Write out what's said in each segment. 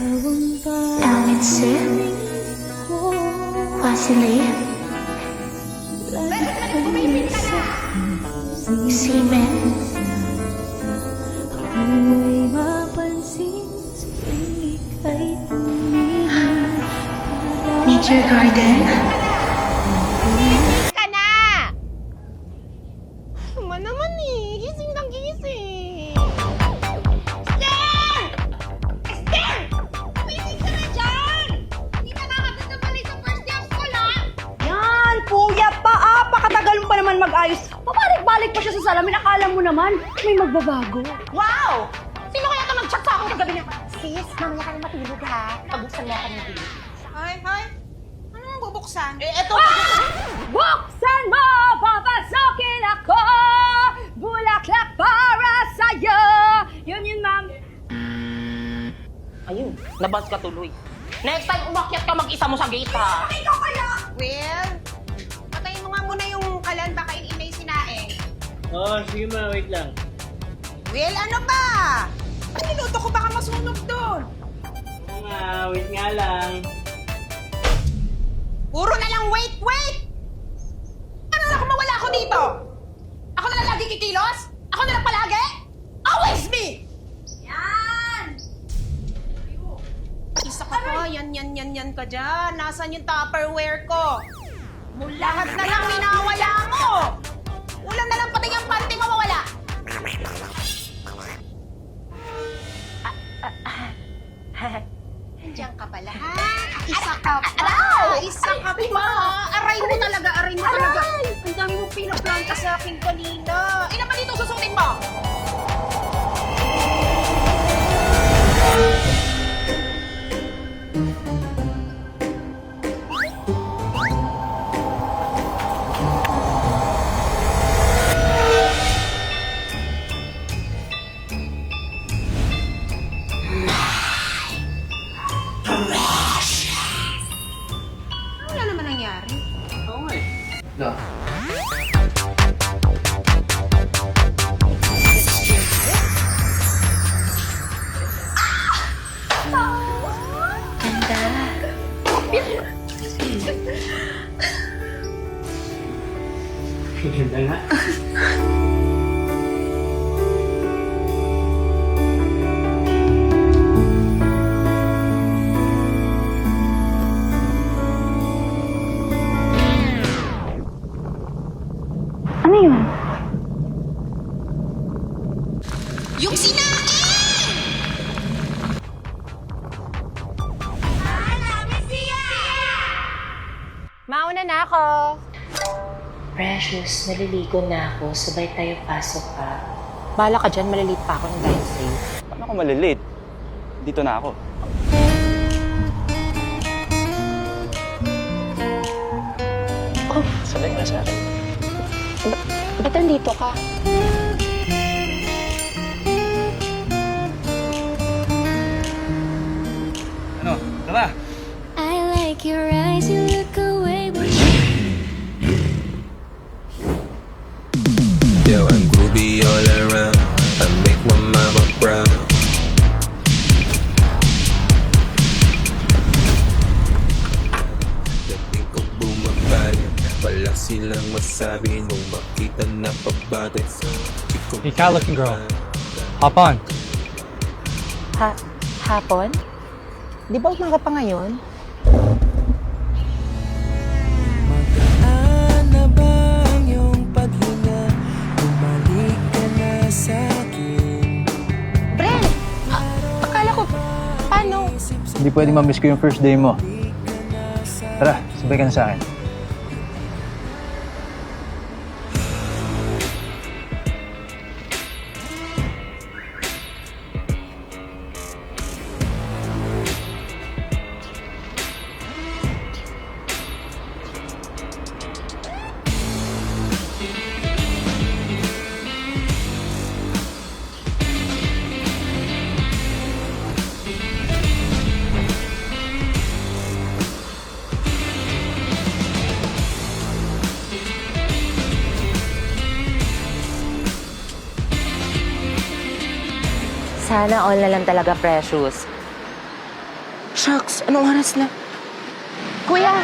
Elmitse? Vasily? Seaman? Nature Garden? Ka na! Tama naman eh. Gising ng gising. Esther! Esther! Gising ka na dyan! Hindi ka nakagad na balik sa first day of school, ha? Yan, puyat pa ah! Pakatagal mo pa naman mag-ayos. Pabalik-balik pa siya sa salamin. Akala mo naman, may magbabago. Wow! Sino kaya ito nag-chat sa akin kagabi na? Sis, mamaya ka na matulog, ha? Pag-buksan mo ako ng bilis. Hoy, hoy! Ano nang bubuksan? Eto! Buksan mo! Papasokin ako! Bulaklak para sa'yo! Yun, ma'am. Ayun, nabas ka tuloy. Next time umakyat ka mag-isa mo sa gate, ha? Ikaw kaya! Will, patayin mo nga muna yung kalan, baka in-inay sinaing. Oo, sige ma, wait lang. Will, ano ba? Ang niluto ko baka masunog doon. Oo nga, wait nga lang. Puro na lang wait! Ano na kung mawala ako dito? Ako na lang lagi kikilos? Ako na lang palagi? Always me! Yan! Isa ka pa, yan ka dyan. Nasaan yung Tupperware ko? Lahat na lang minawala mo! Ulam na lang pati yung panty mo mawala! Nandiyan ka pala, ha? Isa ka pa! Isa ka pa! Aray mo talaga! Ang dami mo pinaplanta sa akin kanina! Ilan pa dito susutin mo? Wala naman nangyari. Oo nga eh. No. Ganda. Ganda nga. Ano yun? Yung sinain! Mauna na ako. Precious, naliligo na ako. Sabay tayo pasok, ha? Bala ka dyan, maliliit pa ako ng dahil sa'yo. Paano ako malilate? Dito na ako. Oh, Sabay ka sa akin. ba't nandito ka? Ano? Tara! I like your eyes, you look away, but Yo, I'm groovy all around. I make my mama proud. Dating ko bumabalik. Wala silang masabi nung makita na pabate. Hey, cat looking girl. Hop on. Hapon? Di ba umaga pa ngayon? Ano ba ang iyong paghinga? Bumalik ka na sa'kin. Bren! Akala ko, paano? Hindi pwede ma-miss ko yung first day mo. Tara, sabay ka na sa akin. Sana all na lang talaga, Precious. Shucks, anong oras na? Kuya!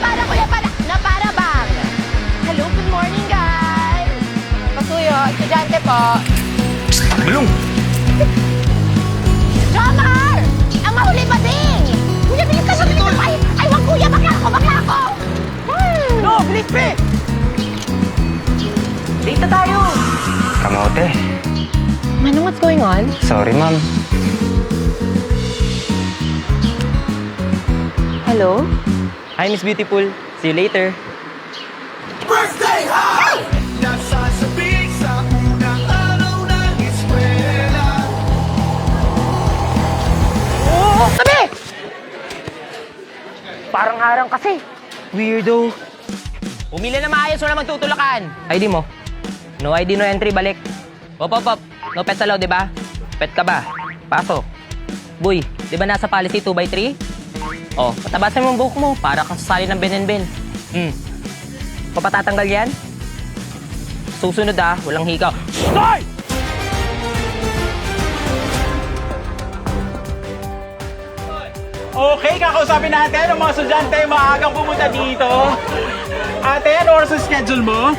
Kuya, para! Para bang! Hello, good morning, guys! Pasuyo, estudyante po. Bulong! Jomar! Ang mahuli pa din! Kuya, bilis ka sabi ko! Ay, wag kuya! Bakla ako! No, bilis, Pe! Date na tayo! Kamote. Manong, what's going on? Sorry, ma'am. Hello? Hi, Miss Beautiful. See you later. Tabi! Parang harang kasi. Weirdo. Umili na maayos, wala magtutulakan. ID mo. No ID, no entry, balik. Op. No pets allowed, di ba? Pet ka ba? Pasok. Boy, di ba nasa policy 2x3? Oh, patabasan mo ang buhok mo para kang sasali ng Ben and Ben. Papatatanggal yan? Susunod walang hikaw. Stay! Okay, kakausapin natin ang mga estudyante maagang pumunta dito. Ate, ano oras ang schedule mo?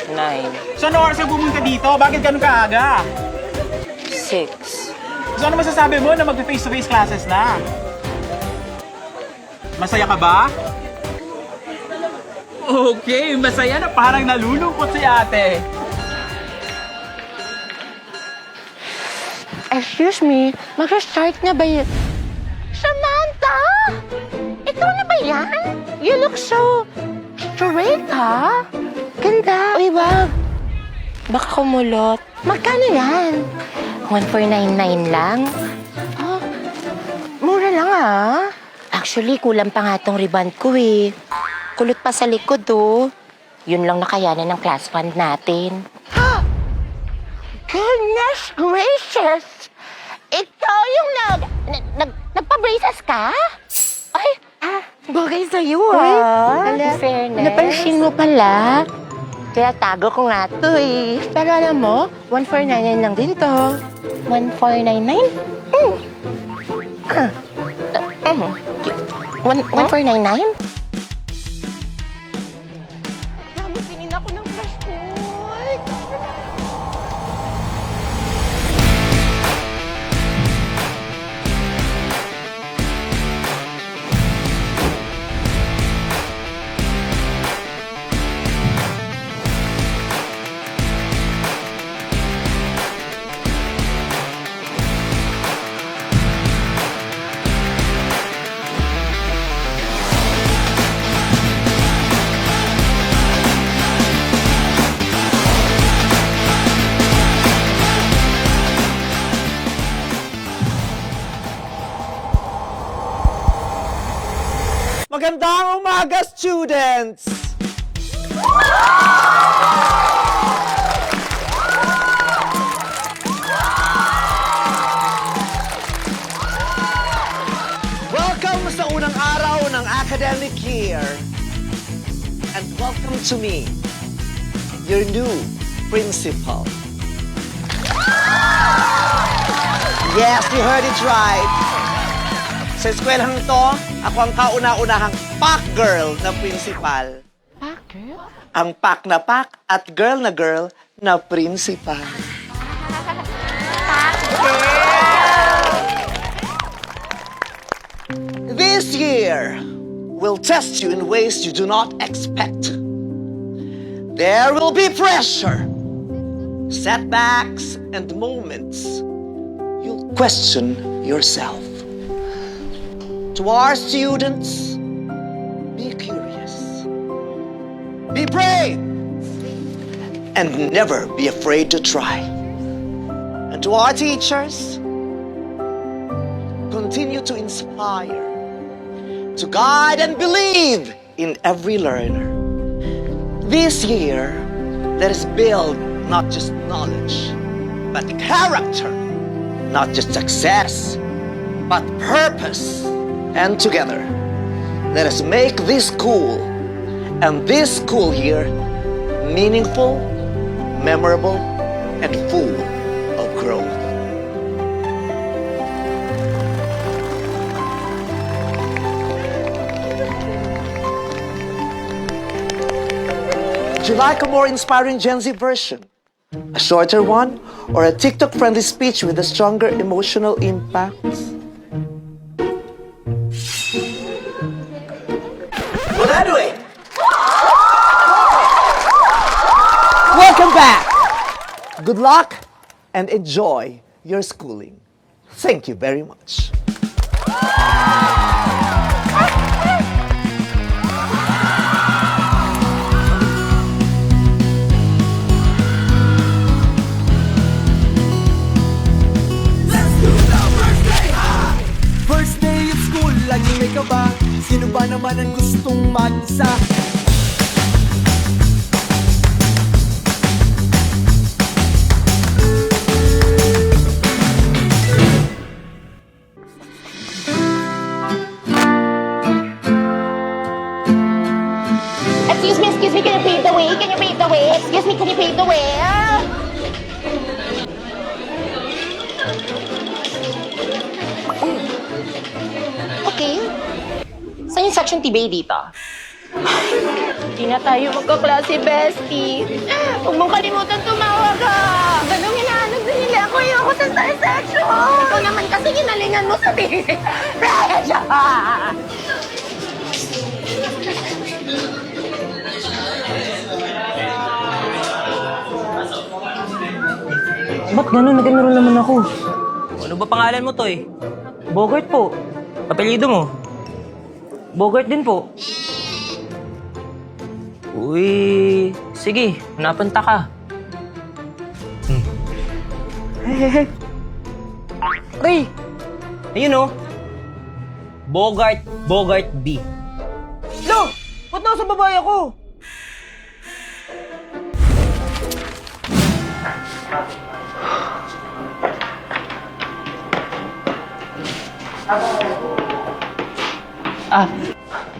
9, So, ano oras ka pumunta dito? Bakit ganun kaaga? 6. So, ano masasabi mo na mag-face-to-face classes na? Masaya ka ba? Okay, masaya na parang nalulungkot si ate. Excuse me, mag-start na ba yun? Samantha! Ikaw na ba yan? You look so straight, ha? Ganda. Uy, wag. Baka kumulot. Magkano yan? 1499 lang? Oh, mura lang, ha? Actually, kulang pa nga tong riband ko, eh. Kulot pa sa likod, oh. Yun lang nakayanan ng class fund natin. Ha! Goodness gracious! Ikaw yung nagpa-braces ka? Ay, bagay sa'yo, ha? Fairness. Napansin mo pala. Kaya tago ko nga to, eh. Pero alam mo, 1499 lang din to. 1499? 1499? Dami, tingin ako ng flash ko. Magandang umaga, students! Welcome sa unang araw ng academic year. And welcome to me, your new principal. Yes, you heard it right. Sa eskwelahan ito, ako ang kauna-unahang pack girl na principal. Pack girl? Ang pack na pack at girl na principal. This year will test you in ways you do not expect. There will be pressure, setbacks, and moments you'll question yourself. To our students, be curious, be brave, and never be afraid to try. And to our teachers, continue to inspire, to guide and believe in every learner. This year, let us build not just knowledge, but character, not just success, but purpose. And together, let us make this school and this school year meaningful, memorable, and full of growth. Would you like a more inspiring Gen Z version? A shorter one? Or a TikTok-friendly speech with a stronger emotional impact? Well, anyway, welcome back. Good luck and enjoy your schooling. Thank you very much. First day of school, laging may kaba. Sino ba naman ang gustong mag-isa? Excuse me, can you pave the way? Can you pave the way? Excuse me, can you pave the way? Okay. Saan yung section T-Bay dito? Hindi na tayo magkaklase, bestie. Huwag mong kalimutan tumawag ka. Ganong hinahanap din nila ako yung ako sa section. Ikaw naman kasi ginalingan mo sa TV. Radya! Ba't gano'n? Nag-enroll naman ako. Ano ba pangalan mo, Toy? Bogart po. Apelyido mo? Bogart din po. Uy, sige, napunta ka. Ray! Ayun oh. Bogart B. Lo! Ba't nasa babae ako?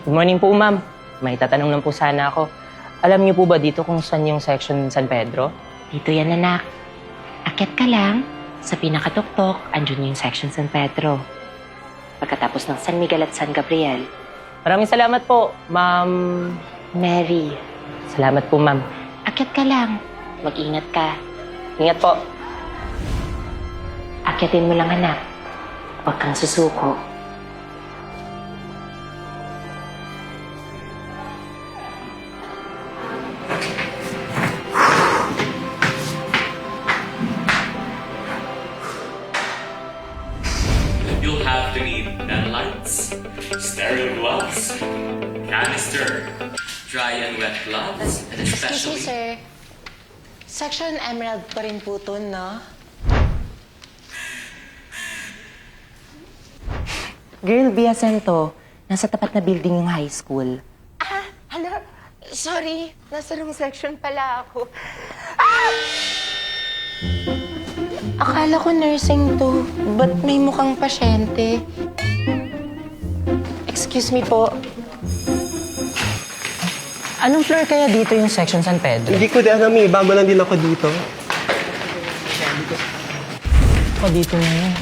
Good morning po, ma'am. May tatanong lang po sana ako. Alam niyo po ba dito kung saan yung section San Pedro? Dito yan, anak. Akyat ka lang. Sa pinakatuktok, andun yung section San Pedro. Pagkatapos ng San Miguel at San Gabriel. Maraming salamat po, ma'am. Mary. Salamat po, ma'am. Akyat ka lang. Mag-ingat ka. Ingat po. Akyatin mo lang, anak. Huwag kang susuko. You'll have to need lights, stereo gloves, canister, dry and wet gloves, and Excuse me, especially... sir. Section Emerald pa rin po to, no? Girl, Biacento. Nasa tapat na building yung high school. Hala. Sorry. Nasa wrong section pala ako. Akala ko nursing to. Ba't may mukhang pasyente? Excuse me po. Anong floor kaya dito yung section San Pedro? Hindi ko din alam eh. Bago lang din ako dito. Ako dito na yun.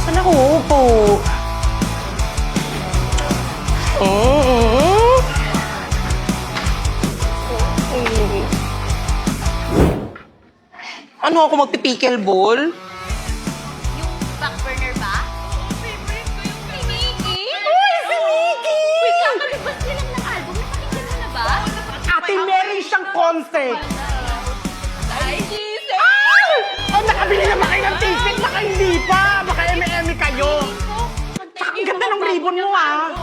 Saan ako uupo? Ano ako magpipickleball? Back burner ba? Favorite ko yung si Mickey. Uy, si Mickey! Wait lang, karibas nilang ng album. Napakinggan mo na ba? Ate, meron siyang concert! Ay, Jesus! Oh, nakabili naman kayo ng ticket! Baka hindi pa! Baka eme-eme kayo! Tsaka ang ganda ng ribbon mo, ah!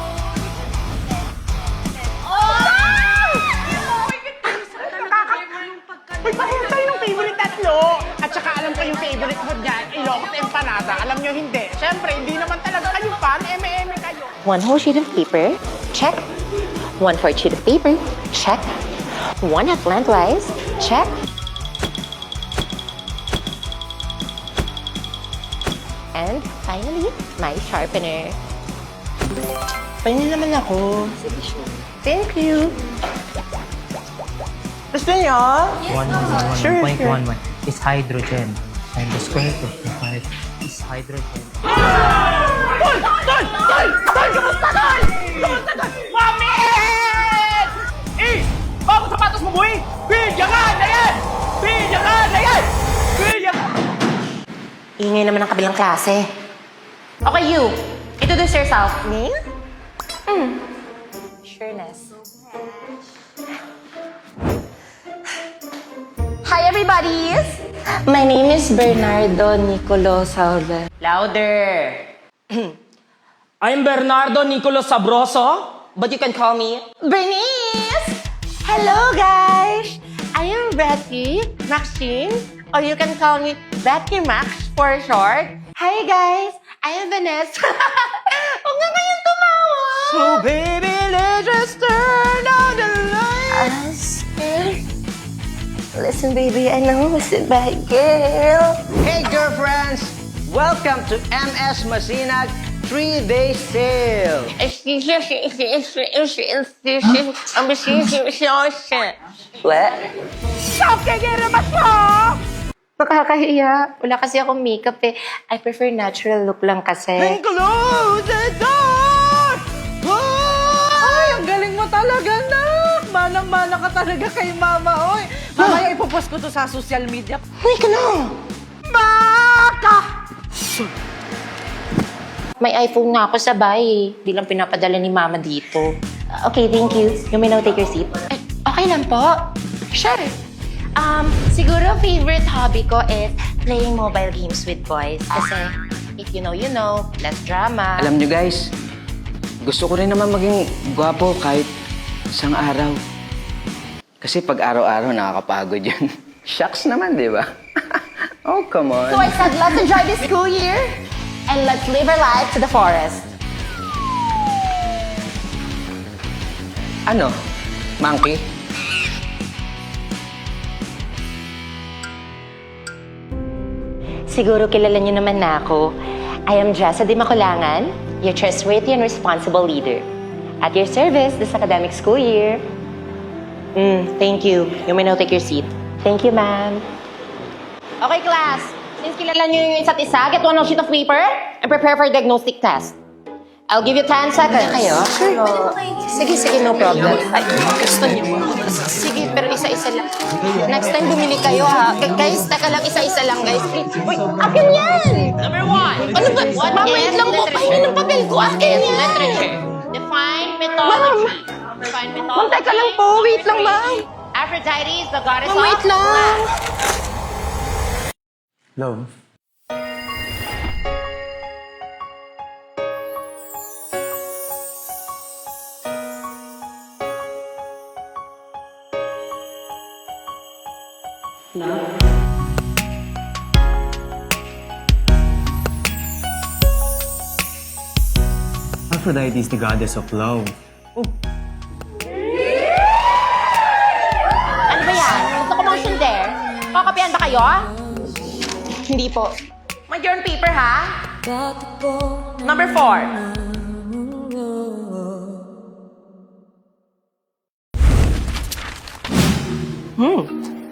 Uy, pahinga tayo ng favorite tatlo! At saka alam ko yung favorite food niyan, Ilocos Empanada. Alam nyo hindi. Siyempre, hindi naman talaga kayo fan. Eme-eme kayo. 1 whole sheet of paper, check. 1/4 sheet of paper, check. 1 half lengthwise, check. And finally, my sharpener. Pahingi naman ako. Thank you. Gusto niyo? 1.11 is hydrogen. And the square root of 5 is hydrogen. Tol! Tol! Tol! Tol! Kamusta, Tol? Kamusta, Tol? Mamit! Eh! Bago sapatos mo, boy! Bilya ka na yan! Bilya ka na yan! Bilya ka! Ingay naman ng kabilang klase. Okay, you. Introduce yourself. Me? Sureness. Hi, everybody! My name is Bernardo Nicolo Saula. Louder! I'm Bernardo Nicolo Sabroso, but you can call me Bernice! Hello, guys! I am Betty Maxine, or you can call me Betty Max for short. Hi, guys! I am Vanessa. Huwag nga kayong tumawa! So, baby, let's just turn on the lights. Listen, baby, I know it's a bad girl. Hey, girlfriends! Welcome to MS Masinag 3-day sale. What? Stop kagera ba siya? Nakakahiya. Wala kasi akong makeup eh. I prefer natural look lang kasi. And close the door! Ay, ang galing mo talaga, nak! Manang-mana ka talaga kay mama, oy. Mamaya ipopost ko to sa social media. Uy, ka na! Baka! May iPhone na ako sa bahay. Di lang pinapadala ni mama dito. Okay, thank you. You may now take your seat. Okay lang po. Sure. Siguro favorite hobby ko is playing mobile games with boys. Kasi if you know, less drama. Alam nyo guys, gusto ko rin naman maging gwapo kahit isang araw. Kasi pag araw-araw nakakapagod yun. Shucks naman, di ba? Oh, come on. So I said, let's enjoy this school year and let's live our life to the forest. Ano? Monkey? Siguro kilala niyo naman na ako. I am Jessa Di Maculangan, your trustworthy and responsible leader. At your service this academic school year. Thank you. You may now take your seat. Thank you, ma'am. Okay, class. Since kilala niyo yung isa't isa, get one sheet of paper and prepare for a diagnostic test. I'll give you 10 seconds. Kayo? Sure. Sige, no problem. Ay, gusto niyo. Sige, pero isa-isa lang. Next time bumili kayo, ha? Guys, taka lang, isa-isa lang, guys. Uy, akin yan! Number 1. Ano ba? Mamaya lang po, pahingi ng papel ko. Akin yan! Literature. Define mythology. Define mythology. Ma'am, teka lang po. Wait lang, ma'am. Aphrodite is the goddess Ma'am, wait lang. Love, Aphrodite is the goddess of love. Ano ba yan? Gusto ko motion there. Kakapihan ba kayo? Hindi po. Mag your own paper, ha? Number 4.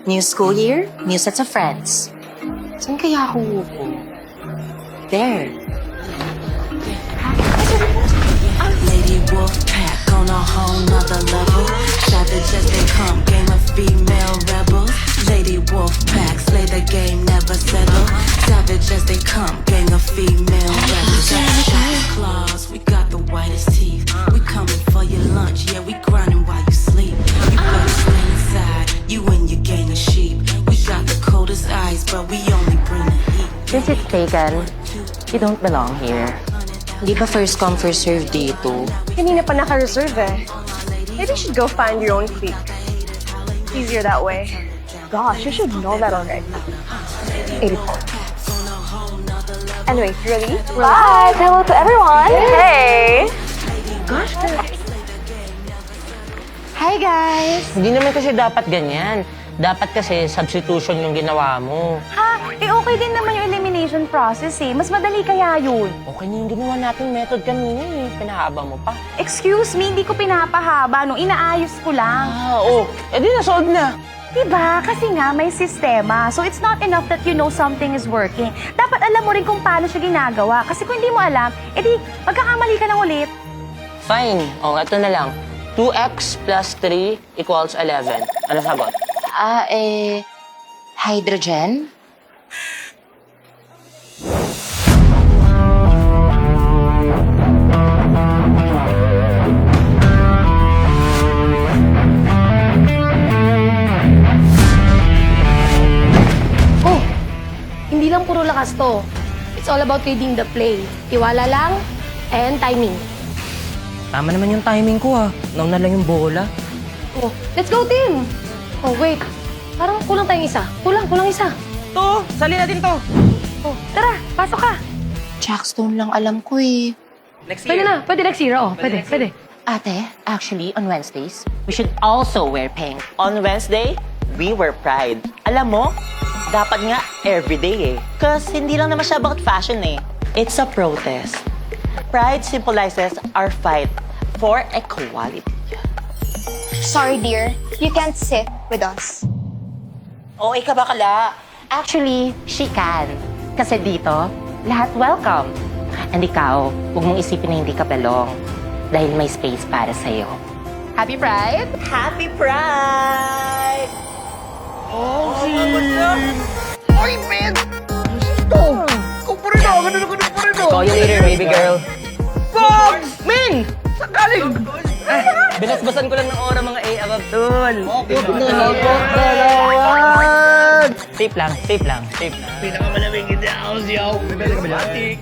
New school year, new sets of friends. Saan kaya ako uupo? There. Lady Wolf Pack on a whole nother level. Savage as they come, game of female rebels. Lady Wolf Pack, slay the game, never settle. Savage as they come, gang of female rebels. Sharp claws, we got the whitest teeth. We coming for your lunch, yeah, we grinding while you sleep. You better stay inside, you and your gang of sheep. We got the coldest eyes, but we only bring the heat. Since it's taken, you don't belong here. Hindi ba first come, first serve dito? Kanina pa naka-reserve eh. Maybe you should go find your own clique. Easier that way. Gosh, you should know that already. 84. Anyway, ready? Bye! Hello to everyone! Hey! Gosh, Hi, guys! Hindi naman kasi dapat ganyan. Dapat kasi substitution yung ginawa mo. Okay din naman yung elimination process eh. Mas madali kaya yun. Okay na yung ginawa nating method kanina eh. Pinahaba mo pa. Excuse me, hindi ko pinapahaba. Inaayos ko lang. Di na-solve na. Diba? Kasi nga may sistema. So it's not enough that you know something is working. Dapat alam mo rin kung paano siya ginagawa. Kasi kung hindi mo alam, edi magkakamali ka na ulit. Fine. Ito na lang. 2x plus 3 equals 11. Ano sagot? Hydrogen? Oh, hindi lang puro lakas to. It's all about reading the play. Tiwala lang and timing. Tama naman yung timing ko Nauna lang yung bola. Oh, let's go, team! Oh, wait. Parang kulang tayong isa. Kulang isa. To, sali natin to. Oh, tara, pasok ka. Jackstone lang alam ko eh. Next Pwede na, pwede next year. Pwede. Ate, actually, on Wednesdays, we should also wear pink. On Wednesday, we wear pride. Alam mo, dapat nga everyday eh. Cause hindi lang naman siya about fashion eh. It's a protest. Pride symbolizes our fight for equality. Sorry, dear. You can't sit with us. Oo, ikaw bakala. Actually, she can. Kasi dito, lahat welcome. And ikaw, huwag mong isipin na hindi ka belong. Dahil may space para sa'yo. Happy Pride! Happy Pride! Ikaw yung leader, baby girl. Pogs! Min! Sakaling! Binasbasan ko lang ng aura mga A above tol. Safe lang. Pinakamalamig hindi ako siyaw. Bibenta ka ba dyan?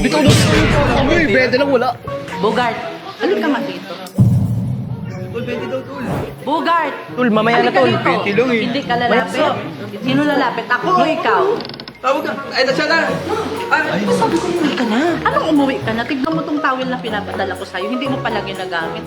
Bito doon. Kami, 20 lang wala. Bogart, halika ka nga dito. Bogart! Tol, mamaya na tol. Hindi ka lalapit. Sino lalapit? Ako o ikaw? Tawag ka. Ay, nasya na. Sabi ko, umuwi ka na. Anong umuwi ka na? Tignan mo tong towel na pinapadala ko sa'yo. Hindi mo palagi nagamit.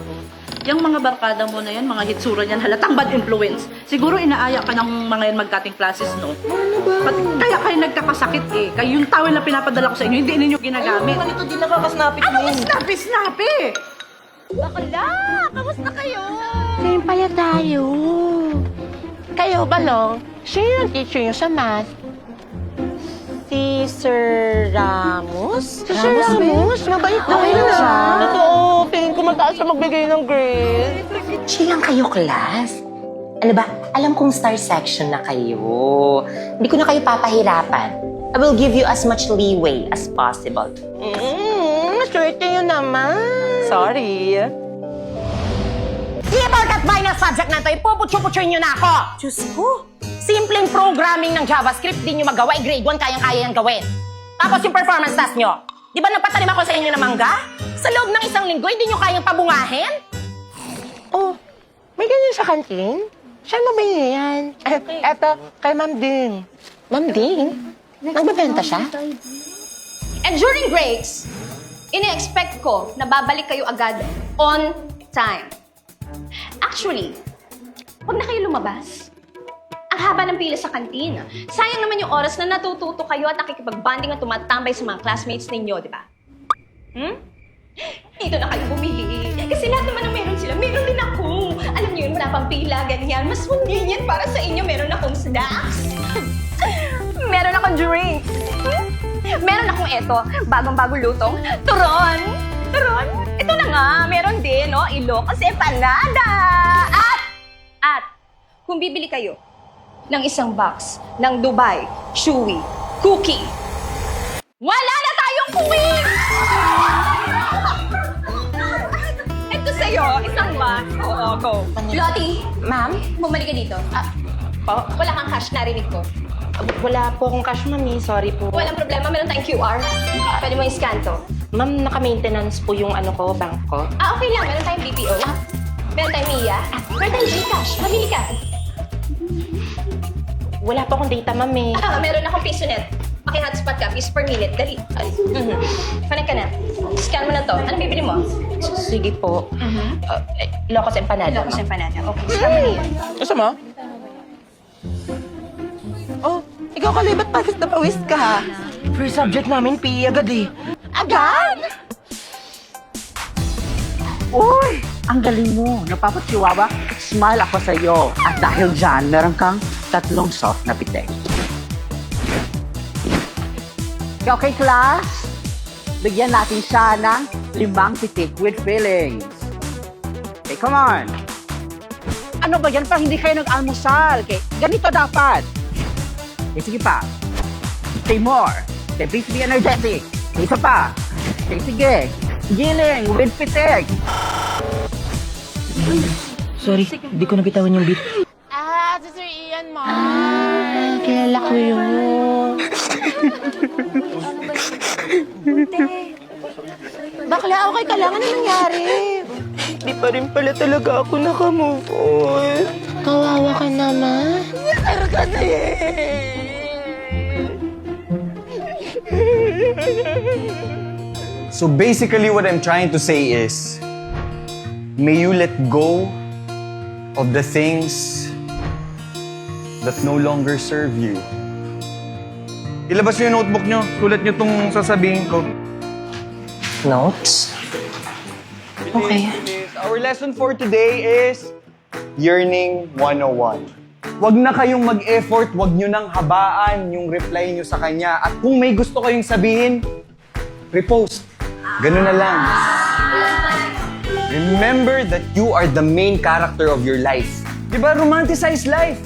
Yung mga barkada mo na yan, mga hitsura niyan, halatang bad influence. Siguro inaaya ka ng mga yan magkating classes, no? Ano ba? Kaya kayo nagkakasakit eh. Kaya yung towel na pinapadala ko sa inyo, hindi ninyo ginagamit. Ay, ito din nakakasnapit Ano ba snappy? Bakla! Kamusta kayo? Ngayon pala tayo. Kayo, Balong, sino yung teacher niyo sa math? Si Sir Ramos? Si Sir Ramos? Mabait na kayo siya. Totoo, tingin ko mataas siya magbigay ng grade. Chill lang kayo, class. Ano ba, alam kong star section na kayo. Hindi ko na kayo papahirapan. I will give you as much leeway as possible. Swerte yun naman. Sorry. Di porkat minor subject na ito, ipuputyo-putyo nyo na ako! Diyos ko! Simpleng programming ng JavaScript, di nyo magawa, grade 1 kayang-kaya yung gawin. Tapos yung performance task nyo, di ba nagpatanim ako sa inyo ng mangga? Sa loob ng isang linggo, hindi nyo kayang pabungahin? Oh, may ganyan sa kantin? Saan mo ba yan? Eto, kay Ma'am Ding. Ma'am Ding, nagbebenta siya? And during breaks, ine-expect ko na babalik kayo agad on time. Actually, wag na kayo lumabas. Ang haba ng pila sa kantina. Sayang naman yung oras na natututo kayo at nakikipag-bonding at tumatambay sa mga classmates ninyo, di ba? Dito na kayo bumili. Kasi lahat naman ang meron sila, meron din ako. Alam niyo yun, wala pang pila, ganyan. Mas convenient para sa inyo, meron akong snacks. Meron akong drinks. Meron akong eto, bagong-bagong lutong, turon. Turon? Ito na nga, meron din, no? Ilocos empanada. At, kung bibili kayo ng isang box ng Dubai Chewy Cookie, wala na tayong quiz! Ito sa'yo, isang box. Oo, go. Lottie, Ma'am? bumalik ka dito. Po? Wala kang cash, narinig ko. Wala po akong cash, mami. Sorry po. Walang problema, meron tayong QR. Pwede mo i-scan to. Ma'am, naka-maintenance po yung ano ko, bank ko. Okay lang, meron tayong BPO. Meron tayong Mia. Meron tayong Gcash. Mamili ka. Wala po akong data, ma'am eh. Meron akong PisoNet. Paki-hotspot ka, piece per minute. Dali. Connect ka na. Scan mo na to. Ano bibili mo? Sige po. Locos empanada. Locos empanada. Okay, scan mo na yan. Gusto mo? Oh, ikaw kali, ba't pagkas na pawis ka? First subject namin, PE agad eh. Agad? Uy! Ang galing mo. Napapachiwawa. Smile ako sa'yo. At dahil dyan, meron kang 3 soft na pitek. Okay, class? Bigyan natin siya ng 5 pitik with feelings. Okay, come on. Ano ba yan? Parang hindi kayo nag-almusal. Okay, ganito dapat. Okay, sige pa. Say more. Okay, please be energetic. Okay, isa pa. Okay, sige. Giling with pitik. Sorry, di ko nabitawan yung beat. Si Sir Ian, Ma. Kilala ko yun. Bakla, okay ka lang? Ano nangyari? Di pa rin pala talaga ako nakamove on. Kawawa ka naman. Pero kasi So basically what I'm trying to say is, may you let go of the things that no longer serve you. Ilabas nyo yung notebook nyo. Sulat nyo itong sasabihin ko. Notes? Okay. Our lesson for today is Yearning 101. Huwag na kayong mag-effort, huwag nyo nang habaan yung reply nyo sa kanya. At kung may gusto kayong sabihin, repost. Ganun na lang. Remember that you are the main character of your life. Diba, romanticize life.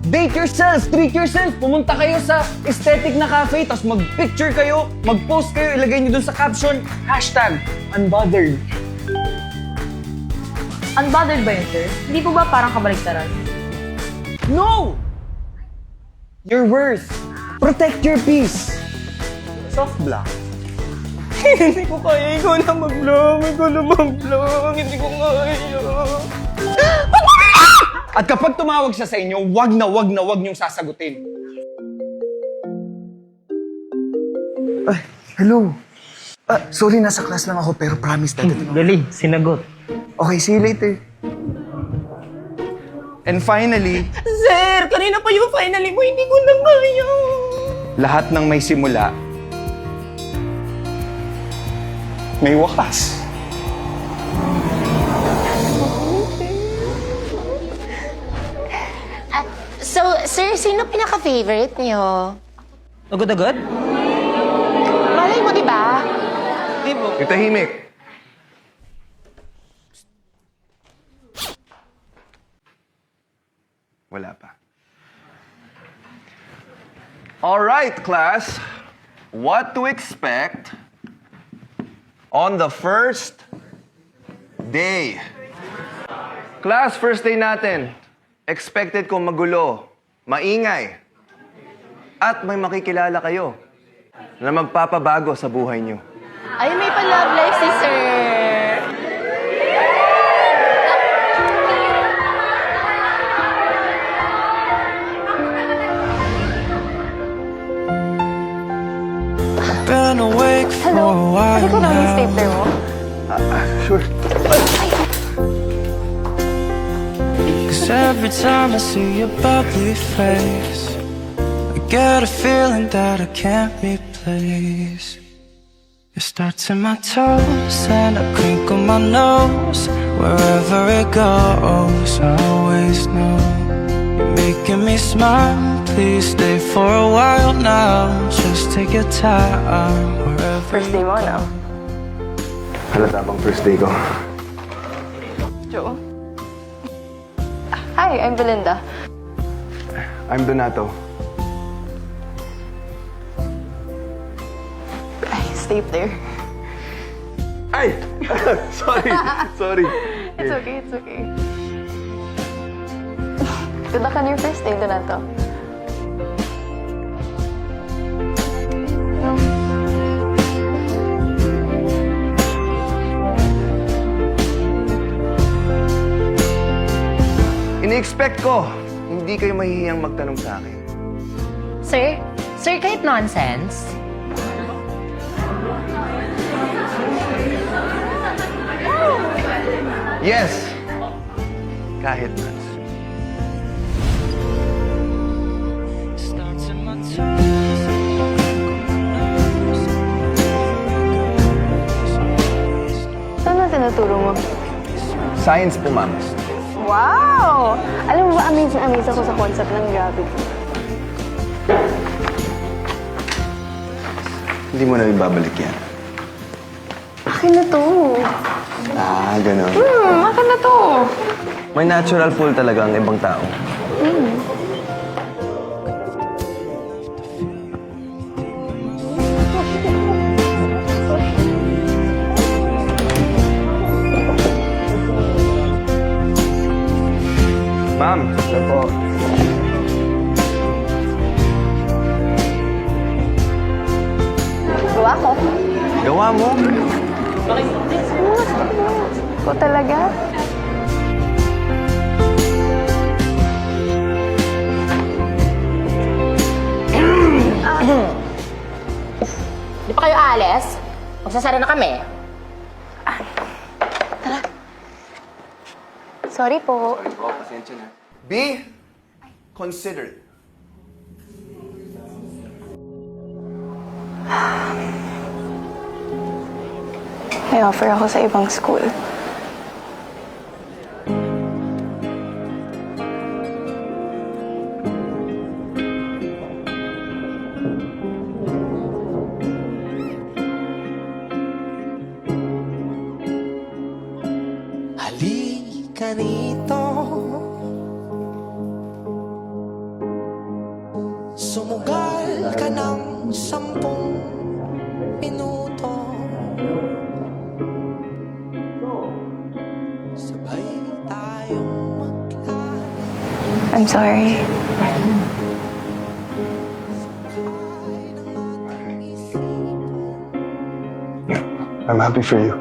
Date yourself, treat yourself. Pumunta kayo sa aesthetic na cafe, tapos mag-picture kayo, mag-post kayo, ilagay nyo dun sa caption, #unbothered. Unbothered ba yun, sir? Hindi po ba parang kabaligtaran? No! Your worth. Protect your peace. Soft block. Hindi ko kaya. Ikaw na mag-vlog. Ikaw na mag-vlog. Hindi ko kaya. At kapag tumawag siya sa inyo, wag niyong sasagutin. Hello. Sorry, nasa class lang ako, pero promise dadating ako. Galing, sinagot. Okay, see you later. And finally, Sir, kanina pa yung finally mo. Hindi ko na kaya. lahat ng may simula, may wakas. So, sir, sino pinaka-favorite niyo? Agad-agad? Malay mo, di ba? Di ba? Tahimik. Wala pa. All right, class. What to expect on the first day? Class, first day natin. Expected kong magulo, maingay, at may makikilala kayo na magpapabago sa buhay niyo. Ay, may pa-love life si sir. Been awake for a while Pwede ko lang yung now. stapler mo? Sure. Cause every time I see your bubbly face, I get a feeling that I can't replace. It starts in my toes and I crinkle my nose. Wherever it goes, I always know you're making me smile. Please stay for a while now. Just take your time. Wherever First day mo, no? Halata bang first day ko? Joe? Hi, I'm Belinda. I'm Donato. Stapler. Ay! Sorry. It's okay, it's okay. Good luck on your first day, Donato. Ini-expect ko, hindi kayo mahihiyang magtanong sa akin. Sir, Sir, kahit nonsense? Yes! Kahit na. Starts in my toes. Saan na tinuturo mo? Science po, ma'am. Wow! Alam mo ba, amazing ako sa concept ng gravity. Hindi mo na ibabalik yan. Akin na to. Ah, ganun. Akin na to. May natural pull talaga ang ibang tao. Ma'am, ito po. Gawa ko. Gawa mo? Ko talaga? Di pa kayo alis? Magsasara na kami. Sorry po. Be considered. May offer ako sa ibang school. Halika rito. Sumugal ka ng 10 minuto. Sabay tayong I'm sorry. I'm happy for you.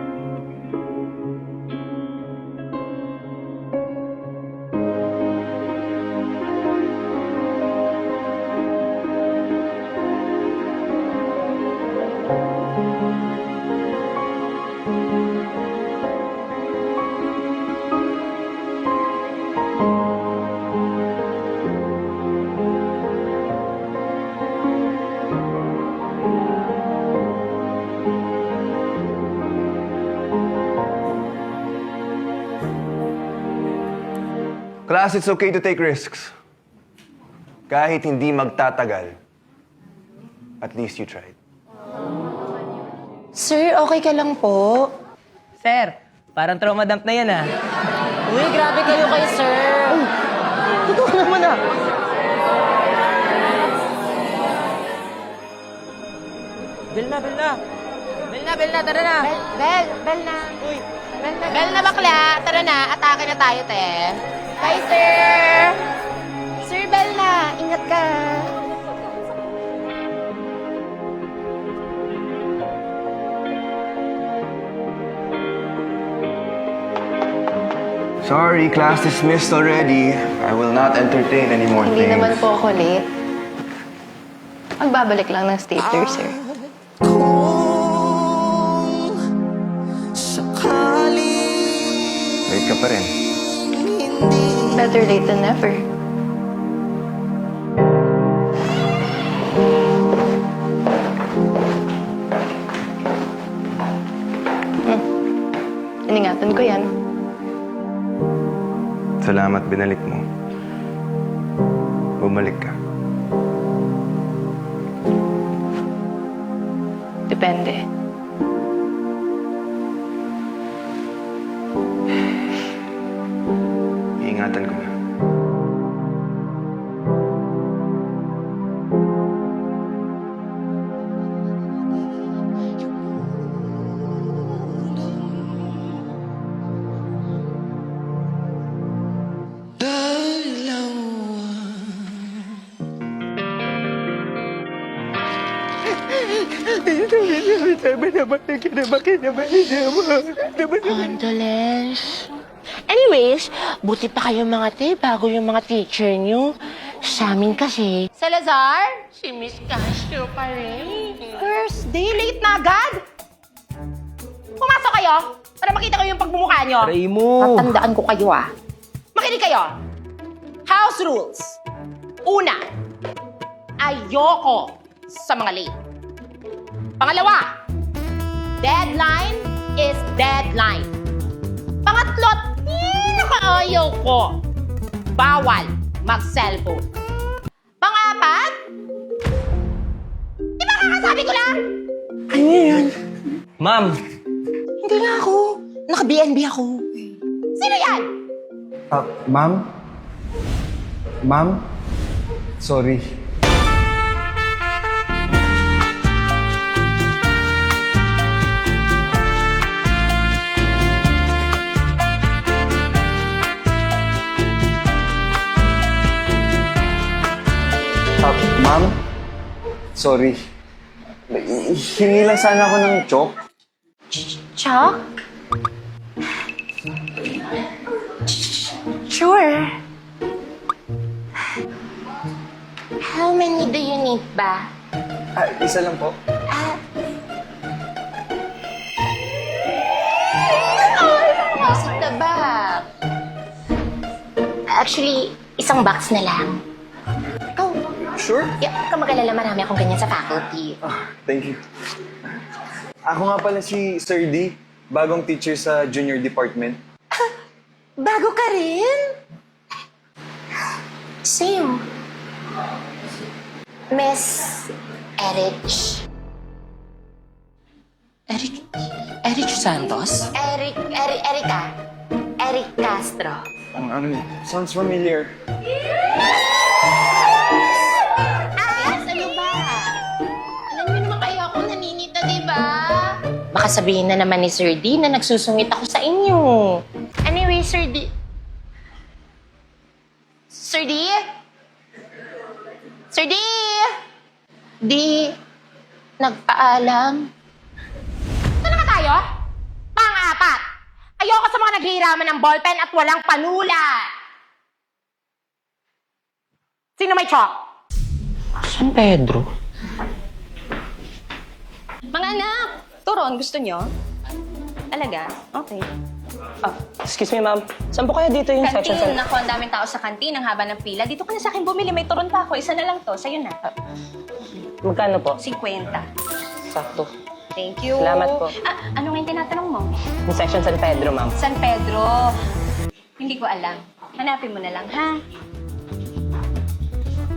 Class, it's okay to take risks. Kahit hindi magtatagal. At least you tried. Sir, okay ka lang po? Sir, parang trauma dump na yan ah. Uy, grabe kayo kay sir. Totoo naman ah. Bel na, bel na. Bel na, bel na, tara na. Bel na. Uy, Bel na bakla. Tara na, atake na tayo, te. Bye, sir. Sir Bel na, ingat ka. Sorry, class dismissed already. I will not entertain any more Hindi things. naman po ako late. Magbabalik lang ng stapler, sir. Late ka pa rin. Better late than never. Iningatan ko yan. Salamat, binalik mo. Bumalik ka. Depende. Iingatan ko na. Condolence. Anyways, buti pa kayo mga te bago yung mga teacher nyo. Sa amin kasi, Salazar? Si Miss Castro pa rin. First day, late na agad? Pumasok kayo para makita ko yung pagmumukha nyo. Aray mo! Tatandaan ko kayo Makinig kayo. House rules. Una, ayoko sa mga late. Pangalawa, deadline is deadline. Pangatlo, pinakaayaw ko, bawal mag-cellphone. Pang-apat, di ba kakasabi ko lang? Ano yan? Ma'am! Hindi nga ako. Naka-BNB ako. Sino yan? Ma'am? Ma'am? Sorry. Ma'am? Sorry. Hingi lang sana ako ng chalk. Chalk? Sure. How many do you need ba? Isa lang po. Nasa tabak. Actually, isang box na lang. Oh, Sure? yeah, huwag ka mag-alala, marami akong ganyan sa faculty. Thank you. Ako nga pala si Sir D, bagong teacher sa junior department. Bago ka rin? Same. Miss Erich. Erich Santos? Erica. Eric Castro. Sounds familiar. Ano ba? Alam niyo naman kayo ako naninita, di ba? Baka sabihin na naman ni Sir D na nagsusungit ako sa inyo. Anyway, Sir D... Sir D? Sir D? Di... Nagpaalam. Saan na tayo? Pang-apat, ayoko sa mga naghihiraman ng ballpen at walang panulat. Sino may chalk? San Pedro? Mga anak, turon, gusto nyo? Talaga? Okay. Excuse me, ma'am. Saan po kaya dito yung section? Kantin, ako, ang daming tao sa kantin, ang haba ng pila. Dito ka na sa akin bumili, may turon pa ako. Isa na lang to, sa'yo na. Magkano po? 50. Sakto. Thank you. Salamat po. Ano nga yung tinatanong mo? Yung section San Pedro, ma'am. San Pedro. Hindi ko alam. Hanapin mo na lang, ha?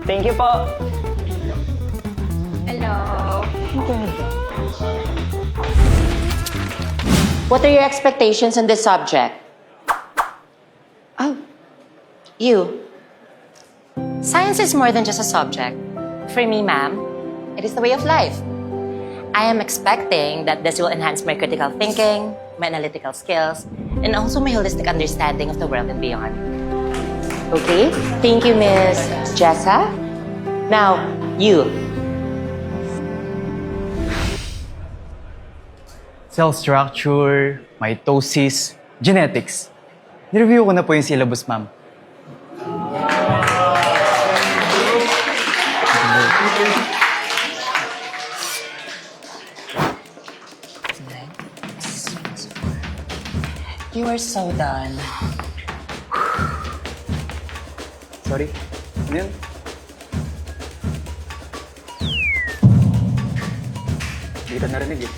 Thank you po. Hello. What are your expectations on this subject? Oh, you. Science is more than just a subject. For me, ma'am, it is the way of life. I am expecting that this will enhance my critical thinking, my analytical skills, and also my holistic understanding of the world and beyond. Okay? Thank you, Miss Jessa. Now, you. Cell structure, mitosis, genetics. Nireview ko na po yung syllabus, ma'am. You are so done. Sorry. Ano yun? Hindi kita narinig eh.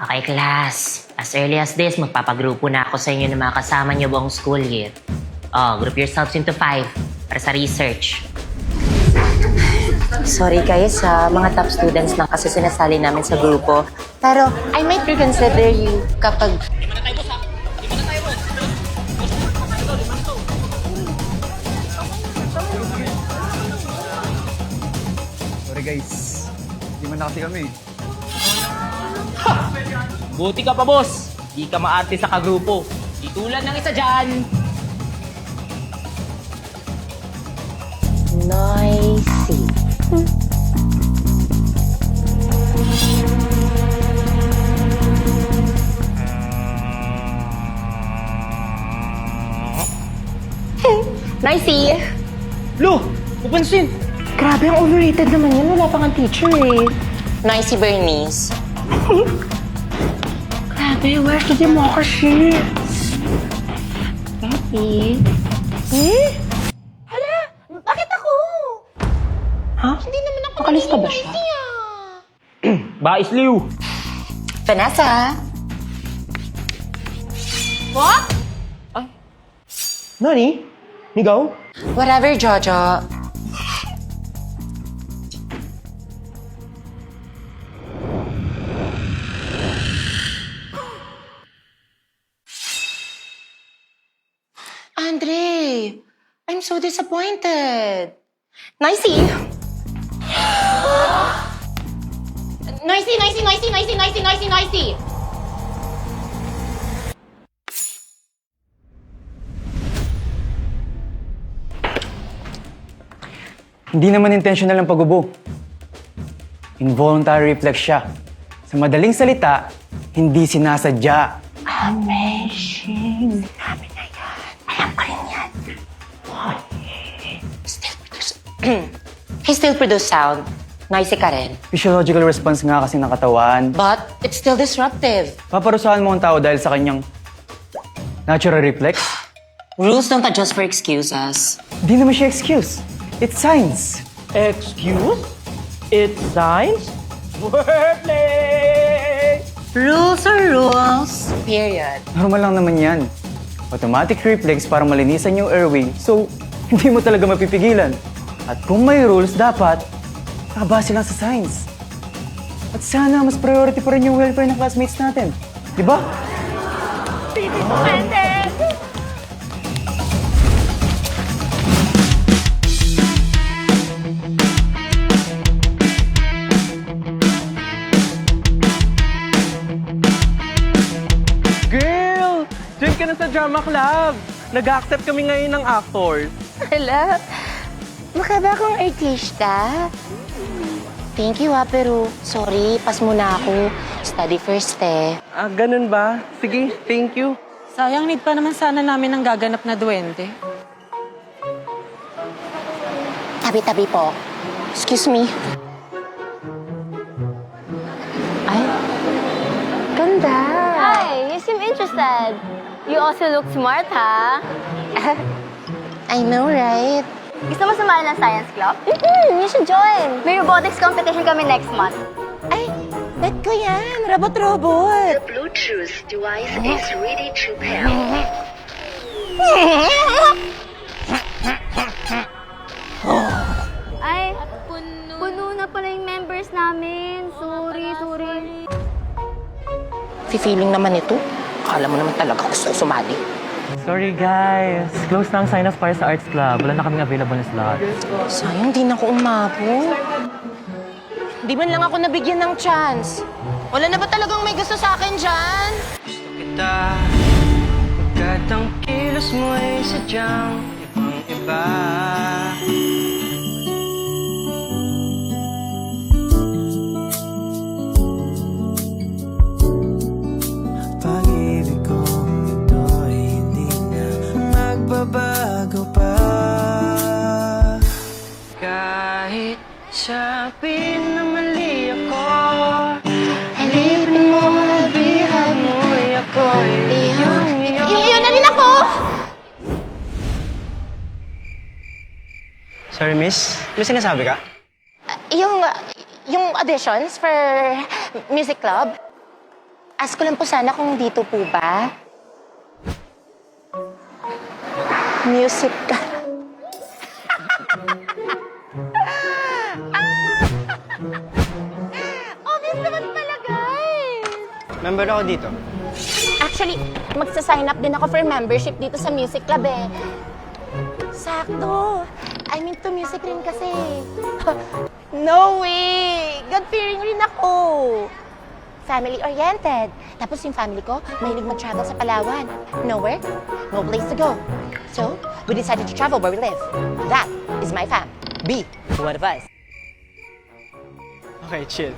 Okay, class. As early as this, magpapagrupo na ako sa inyo ng mga kasama niyo buong school year. Oh, group yourselves into 5 para sa research. Sorry guys, mga top students lang kasi sinasali namin sa grupo. Pero I might reconsider you kapag... Sorry guys. Hindi man na kasi kami. Buti ka pa, boss. Di ka maarte sa kagrupo. Di tulad ng isa dyan. Noisy. Nicey! Lo! Upansin! Grabe, ang overrated naman yun. Wala pa kang teacher eh. Nicey Bernice. Grabe, where's the democracy? Happy? Hala, bakit ako? Ha? Hindi naman ako Nakalista ba siya? Bais Liu! Vanessa? What? Nani? Nigaw? Whatever, Jojo. Andre, I'm so disappointed. Nicey! Noisy! Hindi naman intentional ang pagubo. Involuntary reflex siya. Sa madaling salita, hindi sinasadya. Amazing. Sabi na yan. Alam ko rin yan. He still produce sound. Nicey ka rin. Physiological response nga kasi ng katawan. But, it's still disruptive. Paparusahan mo ang tao dahil sa kanyang natural reflex? Rules don't adjust for excuses. Di naman siya excuse. It's science. Excuse? It's science? Wordplay! Rules are rules. Period. Normal lang naman yan. Automatic reflex para malinisan yung airway, so hindi mo talaga mapipigilan. At kung may rules, dapat nakabase lang sa science. At sana mas priority pa rin yung welfare ng classmates natin. Di ba? Girl! Join ka na sa drama club! Nag-accept kami ngayon ng actors. Hala, mukha ba akong artista? Thank you pero sorry, pas muna ako. Study first eh. Ah, ganun ba? Sige, thank you. Sayang, need pa naman sana namin ng gaganap na duwende. Tabi-tabi po. Excuse me. Ay, ganda. Hi, you seem interested. You also look smart, ha? I know, right? Gusto mo sumali ng science club? You should join. May robotics competition kami next month. Ay, bet ko yan. Robot-robot. Bluetooth device is ready to pair. Ay, puno na pala yung members namin. Sorry. Feeling naman ito. Akala mo naman talaga gusto ko sumali. Sorry guys, close na ang sign-ups para sa Arts Club. Wala na kaming available na slot. Sayang, di na ako umabot. Di man lang ako nabigyan ng chance. Wala na ba talagang may gusto sa akin dyan? Gusto kita, pagkat ang kilos mo ay sadyang ibang-iba. Pag-ibig kong ito ay hindi na magbabago pa. Kahit sabihin na mali ako, halipin mo, labihan mo, ako'y Yun na rin ako! Sorry, miss. May sinasabi ka? Yung auditions for music club, ask ko lang po sana kung dito po ba? Music club. Obvious naman pala, guys! Member ako dito. Actually, magsa-sign up din ako for membership dito sa music club eh. Sakto. I'm into music rin kasi. No way! God-fearing rin ako. Family-oriented. Tapos yung family ko, mahilig mag-travel sa Palawan. No work, no place to go. So, we decided to travel where we live. That is my fam. B, one of us. Okay, chill.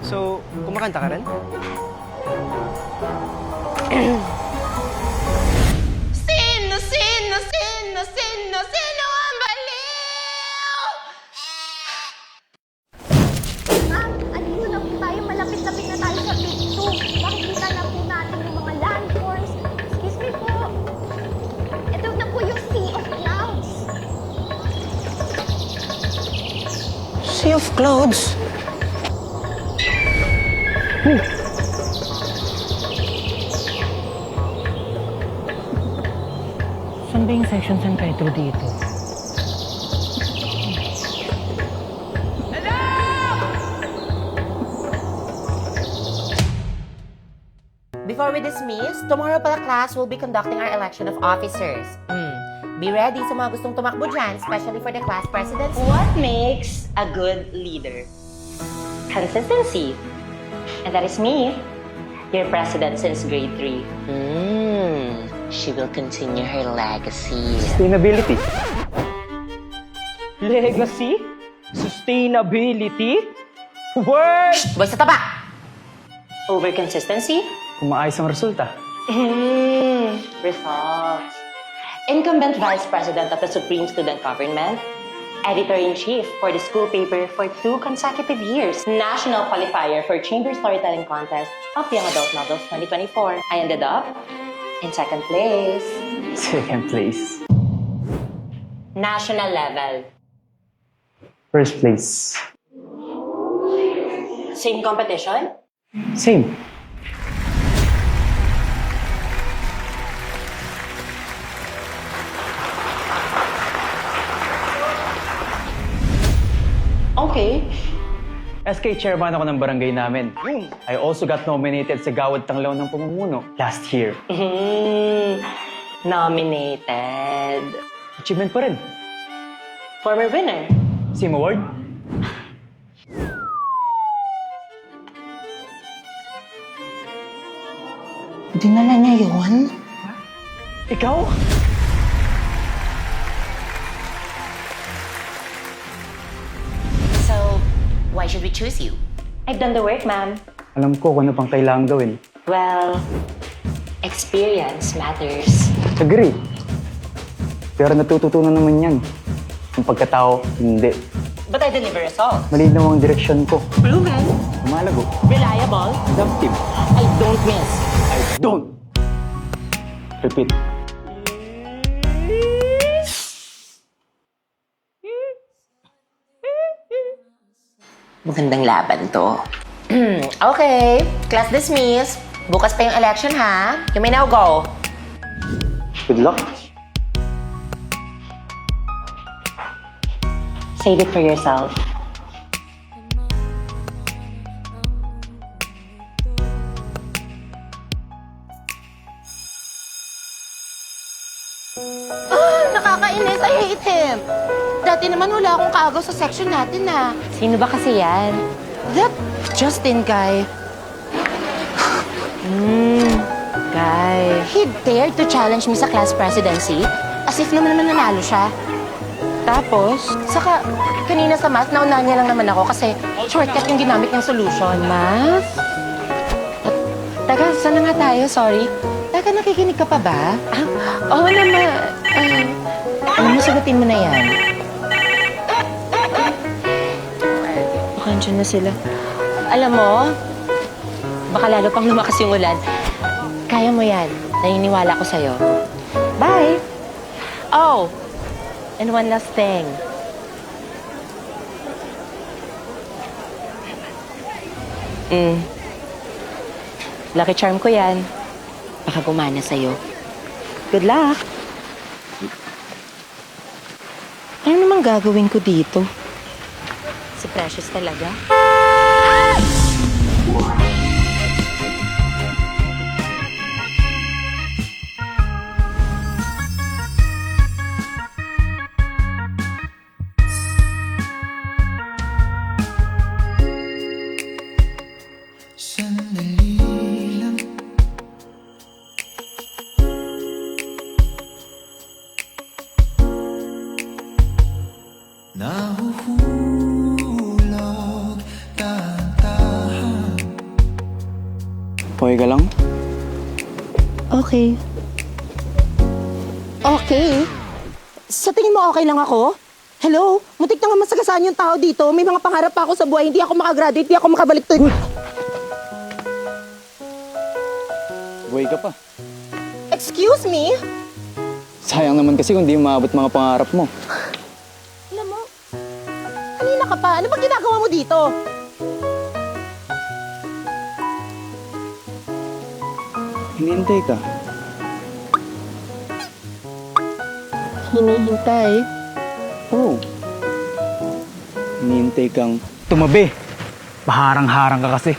So, kumakanta ka rin? Sino sea of clouds. Saan ba yung section San Pedro dito? Before we dismiss, tomorrow pala class will be conducting our election of officers. Be ready sa mga gustong tumakbo dyan, especially for the class presidency. What makes a good leader? Consistency. And that is me, your president since grade 3. She will continue her legacy. Sustainability. Legacy? Sustainability? Word! Boy sa taba! Over consistency? Kung maayos ang resulta. Results. Incumbent Vice President of the Supreme Student Government, Editor-in-Chief for the school paper for 2 consecutive years, National Qualifier for Chamber Storytelling Contest of Young Adult Novels 2024. I ended up in 2nd place. Second place. National level. First place. Same competition? Same. Okay. SK chairman ako ng barangay namin. I also got nominated sa Gawad Tanglaw ng Pamumuno last year. Nominated. Achievement pa rin. Former winner. Same award. Dinala niya yun? Ikaw? So, why should we choose you? I've done the work, ma'am. Alam ko kung ano pang kailangan gawin. Well, experience matters. Agree. Pero natututunan naman yan. Ang pagkatao, hindi. But I deliver results. Malinaw ang direksyon ko. Proven. Lumalago. Reliable. Adaptive. I don't miss. I don't. Repeat. Magandang laban to. Okay, class dismissed. Bukas pa yung election, ha? You may now go. Good luck. Save it for yourself. Nakakainis. I hate him. Dati naman wala akong kaagaw sa section natin, na. Sino ba kasi yan? That Justin guy. Guy. He dared to challenge me sa class presidency as if naman nanalo siya. Tapos, saka kanina sa math, naunahan niya lang naman ako kasi shortcut yung ginamit niyang solution. Math? Taga, saan na nga tayo? Sorry. Taga, nakikinig ka pa ba? Oo naman. Alam mo, sagutin mo na yan. Baka andyan na sila. Alam mo, baka lalo pang lumakas yung ulan. Kaya mo yan. Naniniwala ko sa'yo. Bye! Oh! And one last thing. Lucky charm ko yan. Baka gumana sa'yo. Good luck! Ano namang gagawin ko dito? Si Precious talaga? Sandali lang. Nahuhulog dahan-dahan. Okay ka lang? Okay. Okay? Sa tingin mo okay lang ako? Hello? Muntik na nga masagasaan yung tao dito. May mga pangarap pa ako sa buhay. Hindi ako makagraduate. Hindi ako makabalik to. Buhay ka pa. Excuse me? Sayang naman kasi kung di maabot mga pangarap mo. Alam mo, kanina ka ka pa. Ano ba ginagawa mo dito? Hinihintay ka. Hinihintay? Oo. Hinihintay kang tumabi. Paharang-harang ka kasi.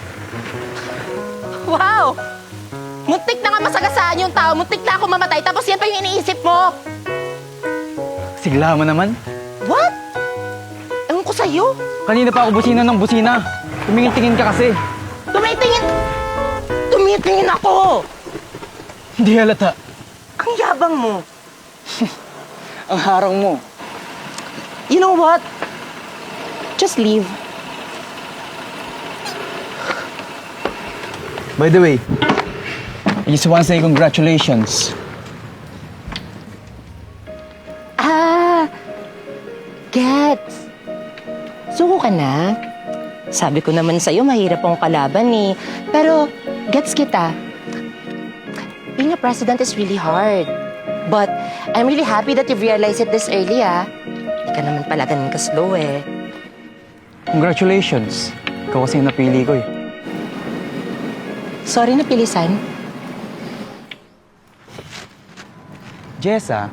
Wow! Muntik na nga masagasaan yung tao. Muntik na ako mamatay. Tapos yan pa yung iniisip mo. Sigla mo naman. What? Ewan ko sa'yo. Kanina pa ako busina ng busina. Tumingin-tingin ka kasi. Tumitingin! Tumitingin ako! Hindi halata. Ang yabang mo. Ang harang mo. You know what? Just leave. By the way, I just want to say congratulations. Gets. Suko ka na? Sabi ko naman sa'yo, mahirap ang kalaban eh. Pero, gets kita. Being a president is really hard. But, I'm really happy that you've realized it this early, ah. Hindi ka naman pala ganun ka-slow eh. Congratulations. Ikaw kasi yung napili ko eh. Sorry na pilisan. Jessa,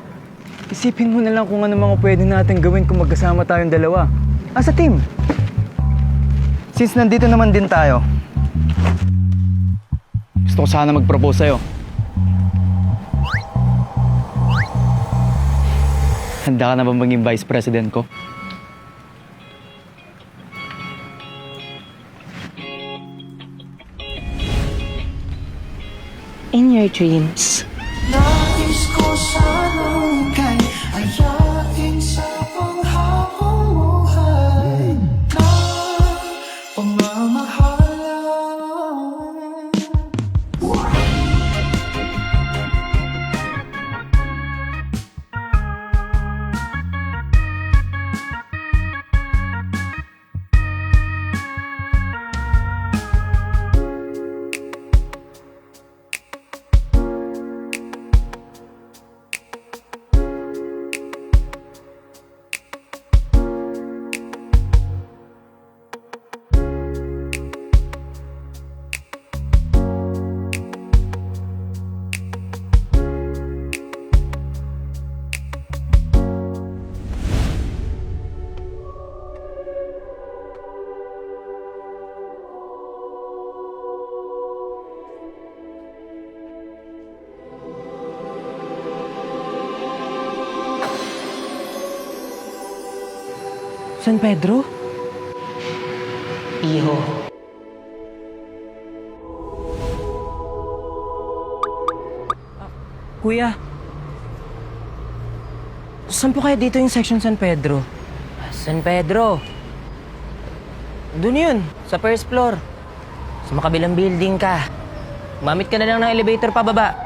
isipin mo na lang kung ano mga pwede natin gawin kung magkasama tayong dalawa. As a team. Since nandito naman din tayo, gusto ko sana mag-propose sa'yo. Handa ka na ba maging vice president ko? In your dreams. Nais ko sanang ika'y ayain sa panghabang buhay na pamamahalan. San Pedro? Iho. Kuya, saan po kaya dito yung section San Pedro? San Pedro? Doon yun, sa first floor. Sa makabilang building ka. Mamit ka na lang ng elevator pababa.